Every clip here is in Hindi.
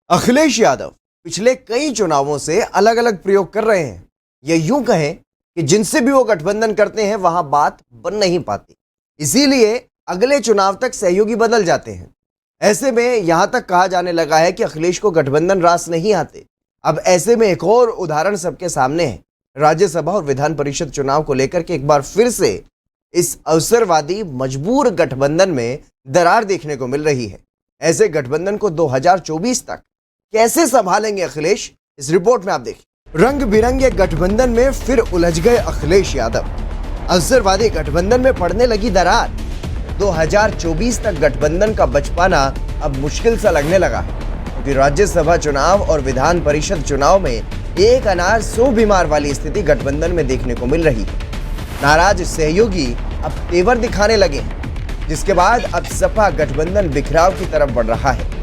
अखिलेश यादव पिछले कई चुनावों से अलग अलग प्रयोग कर रहे हैं। ये यूं कहें कि जिनसे भी वो गठबंधन करते हैं वहां बात बन नहीं पाती, इसीलिए अगले चुनाव तक सहयोगी बदल जाते हैं। ऐसे में यहां तक कहा जाने लगा है कि अखिलेश को गठबंधन रास नहीं आते। अब ऐसे में एक और उदाहरण सबके सामने है। राज्यसभा और विधान परिषद चुनाव को लेकर के एक बार फिर से इस अवसरवादी मजबूर गठबंधन में दरार देखने को मिल रही है। ऐसे गठबंधन को 2024 तक कैसे संभालेंगे अखिलेश, इस रिपोर्ट में आप देखिए। रंग बिरंगे गठबंधन में फिर उलझ गए अखिलेश यादव। अवसरवादी गठबंधन में पड़ने लगी दरार। 2024 तक गठबंधन का बच पाना अब मुश्किल सा लगने लगा है, क्योंकि राज्यसभा चुनाव और विधान परिषद चुनाव में एक अनार 100 बीमार वाली स्थिति गठबंधन में देखने को मिल रही है। नाराज सहयोगी अब तेवर दिखाने लगे हैं, जिसके बाद अब सपा गठबंधन बिखराव की तरफ बढ़ रहा है।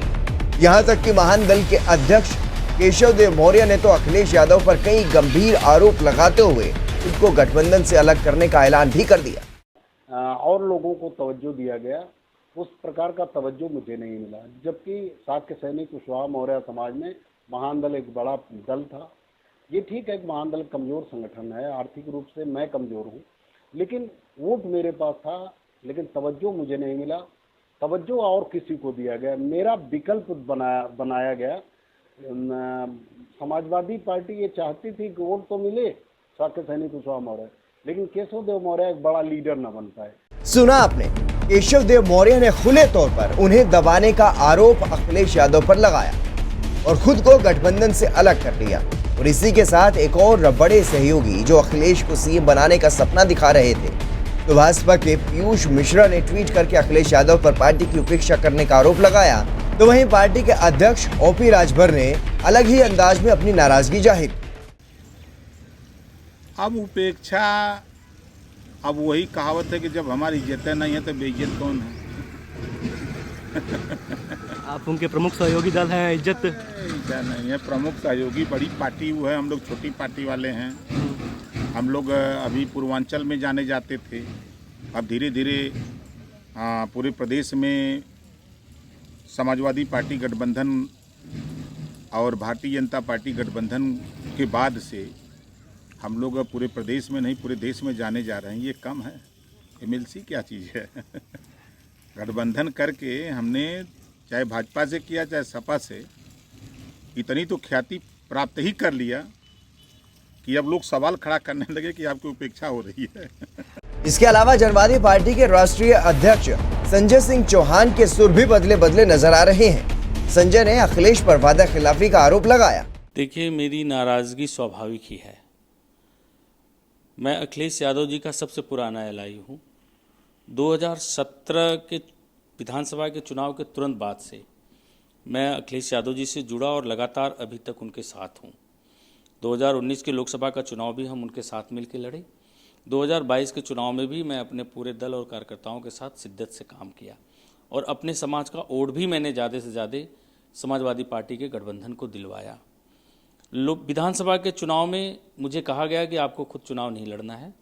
यहां तक कि महान दल के अध्यक्ष केशव देव मौर्य ने तो अखिलेश यादव पर कई गंभीर आरोप लगाते हुए उनको गठबंधन से अलग करने का ऐलान भी कर दिया। और लोगों को तवज्जो दिया गया, उस प्रकार का तवज्जो मुझे नहीं मिला। जबकि शाक्य सैनिक कुशवाहा मौर्य समाज में महान दल एक बड़ा दल था। ये ठीक है कि महान दल कमजोर संगठन है, आर्थिक रूप से मैं कमजोर हूँ, लेकिन वोट मेरे पास था, लेकिन तवज्जो मुझे नहीं मिला। तवज्जो और किसी को दिया गया, मेरा विकल्प बनाया गया। समाजवादी पार्टी ये चाहती थी कि वोट तो मिले शाक्य सैनिक कुशवाहा मौर्य, लेकिन केशव देव मौर्य एक बड़ा लीडर न बन पाए। सुना आपने, केशव देव मौर्य ने खुले तौर पर उन्हें दबाने का आरोप अखिलेश यादव पर लगाया और खुद को गठबंधन से अलग कर लिया। और इसी के साथ एक और बड़े सहयोगी जो अखिलेश को सीएम बनाने का सपना दिखा रहे थे, तो भाजपा के पीयूष मिश्रा ने ट्वीट करके अखिलेश यादव पर पार्टी की उपेक्षा करने का आरोप लगाया। तो वहीं पार्टी के अध्यक्ष ओपी राजभर ने अलग ही अंदाज में अपनी नाराजगी जाहिर। अब उपेक्षा, अब वही कहावत है कि जब हमारी इज्जत नहीं है तो बेइज्जत कौन है। आप उनके प्रमुख सहयोगी दल हैं, इज्जत नहीं है। प्रमुख सहयोगी बड़ी पार्टी वो है, हम लोग छोटी पार्टी वाले हैं। हम लोग अभी पूर्वांचल में जाने जाते थे, अब धीरे धीरे पूरे प्रदेश में समाजवादी पार्टी गठबंधन और भारतीय जनता पार्टी गठबंधन के बाद से हम लोग पूरे प्रदेश में नहीं पूरे देश में जाने जा रहे हैं। ये कम है, एमएलसी क्या चीज़ है। गठबंधन करके हमने चाहे भाजपा से किया चाहे सपा से, इतनी तो ख्याति प्राप्त ही कर लिया कि अब लोग सवाल खड़ा करने लगे कि आपकी उपेक्षा हो रही है। इसके अलावा जनवादी पार्टी के राष्ट्रीय अध्यक्ष संजय सिंह चौहान के सुर भी बदले बदले नजर आ रहे हैं। संजय ने अखिलेश पर वादा खिलाफी का आरोप लगाया। देखिए, मेरी नाराजगी स्वाभाविक ही है। मैं अखिलेश यादव जी का सबसे पुराना एलआई हूँ। 2017 के विधानसभा के चुनाव के तुरंत बाद से मैं अखिलेश यादव जी से जुड़ा और लगातार अभी तक उनके साथ हूँ। 2019 के लोकसभा का चुनाव भी हम उनके साथ मिलकर लड़े। 2022 के चुनाव में भी मैं अपने पूरे दल और कार्यकर्ताओं के साथ शिद्दत से काम किया और अपने समाज का वोट भी मैंने ज़्यादा से ज़्यादा समाजवादी पार्टी के गठबंधन को दिलवाया। विधानसभा के चुनाव में मुझे कहा गया कि आपको खुद चुनाव नहीं लड़ना है,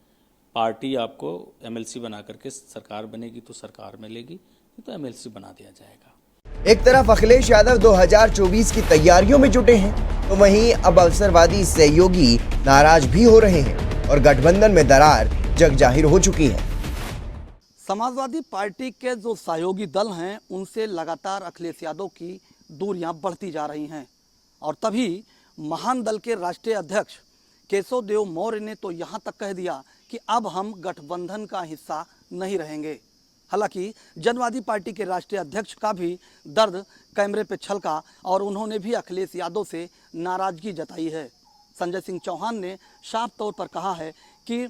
पार्टी आपको एमएलसी बना करके सरकार बनेगी तो सरकार में लेगी, तो एमएलसी बना दिया जाएगा। एक तरफ अखिलेश यादव 2024 की तैयारियों में जुटे हैं, तो वहीं अब अवसरवादी सहयोगी नाराज भी हो रहे हैं और गठबंधन में दरार जग जाहिर हो चुकी है। समाजवादी पार्टी के जो सहयोगी दल हैं, उनसे लगातार अखिलेश यादव की दूरियां बढ़ती जा रही हैं और तभी महान दल के राष्ट्रीय अध्यक्ष केशव देव मौर्य ने तो यहाँ तक कह दिया कि अब हम गठबंधन का हिस्सा नहीं रहेंगे। हालांकि जनवादी पार्टी के राष्ट्रीय अध्यक्ष का भी दर्द कैमरे पे छलका और उन्होंने भी अखिलेश यादव से नाराजगी जताई है। संजय सिंह चौहान ने साफ तौर पर कहा है कि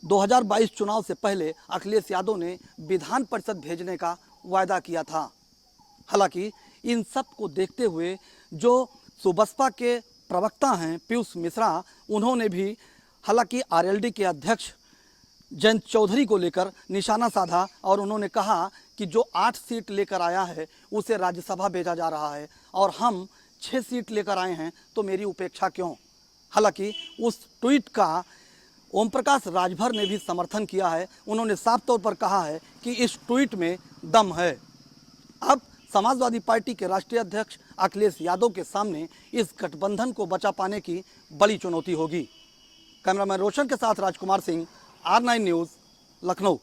2022 चुनाव से पहले अखिलेश यादव ने विधान परिषद भेजने का वायदा किया था। हालांकि इन सब को देखते हुए जो सुबसपा के प्रवक्ता हैं पीयूष मिश्रा, उन्होंने भी हालांकि आरएलडी के अध्यक्ष जयंत चौधरी को लेकर निशाना साधा और उन्होंने कहा कि जो 8 सीट लेकर आया है उसे राज्यसभा भेजा जा रहा है और हम 6 सीट लेकर आए हैं, तो मेरी उपेक्षा क्यों। हालांकि उस ट्वीट का ओम प्रकाश राजभर ने भी समर्थन किया है। उन्होंने साफ तौर पर कहा है कि इस ट्वीट में दम है। अब समाजवादी पार्टी के राष्ट्रीय अध्यक्ष अखिलेश यादव के सामने इस गठबंधन को बचा पाने की बड़ी चुनौती होगी। कैमरामैन रोशन के साथ राजकुमार सिंह, R9 न्यूज़, लखनऊ।